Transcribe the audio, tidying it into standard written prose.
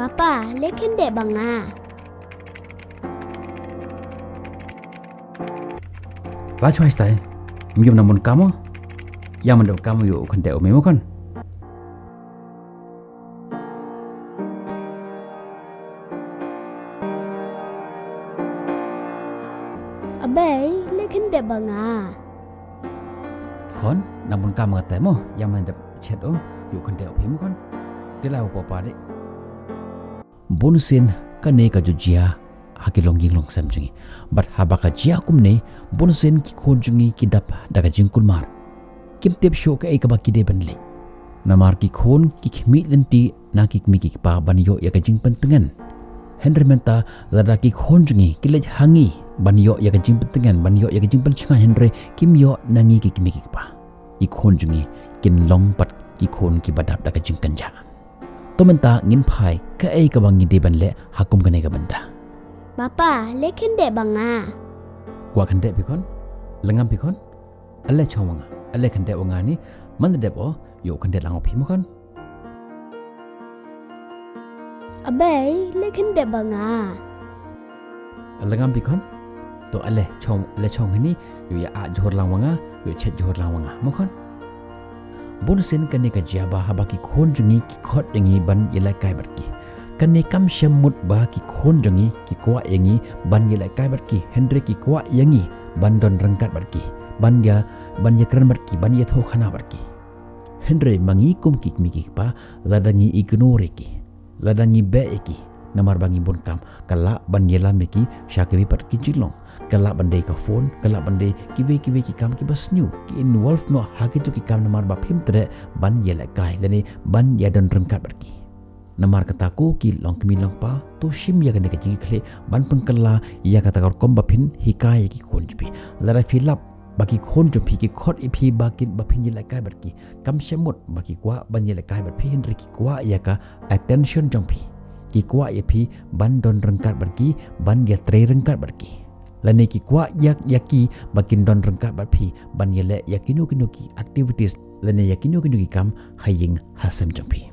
Papa, lekin dek banga. Laju hastai, mium namun kamu, yang mendap kamu yuk kan dek umemu kan? Abai, lekin dek banga. Kon, namun kamu katemu, yang mendap chat yuk kan dek umemu kan? Dia lau apa dek? Bonusin kan ne ka jujia hakilong jinglong samjungi, but habaka jia kumne bonusin ki khonjungi ki dap daga jingkul mar. Kim tep show ka eka baki de banle. Namar ki khon ki khmi lenti na ki mi ki pa banyo ya ka jing pentengan. Henry menta lada ki khonjungi ki lej hangi banyo ya ka jing pentengan banyo ya ka jing pencunga Henry kim yo nangi ki mi ki pa. Ki khonjungi kin long pat ki khon ki badap daga jing kanja. To menta ngin phai ka eka bangi de banle hakum ka ne ka banda. Papa, lekin dek banga. Gua kan dek pikon, lengam pikon, alle chawanga, alle kan dek wanga ni, mana dek yo kan dek lango pimu kan? Abai, lekin dek banga. Lengam pikon, to alle chawanga ni, yo ya a johor lang wanga, yo chet johor lang wanga, mu kan? Bonusin kan ne ka jaba habaki khon jungi ki khot yangi ban yelai kai barki. Kan ne kam syamut ba ki khon jungi ki kwa yangi ban yelai kai barki. Henry ki kwa yangi ban don rengkat barki. Ban ya keren barki, ban ya tho khana barki. Henry mangi kum ki mi ki pa ladangi ignore ki. Ladangi be ki. Namar bangi bon kam kala ban yela me ki syakawi pat ki jilong. Kala bandai ka phone, kala bandai kiwe ki kam ki bas new ki involve no hakitu ki kam namar ba phim tre ban yela kai dani ban ya don rengkat barki. Namar kataku ki long kemi long pa to shim ya kene kecing khle ban pengkala ya kata kor kom bapin hikai ki khonjpi lara fill up baki khonjpi ki khot ipi bakin bapin yela kai barki kam shamut baki kwa ban yela kai barpi Henry ki kwa ya ka attention jongpi ki kwa ipi ban don rengkat barki ban ya tre rengkat barki lane ki kwa yak yaki bakin don rengkat barpi ban yela yakinu ki activities lane yakinu ki kam haying hasam jongpi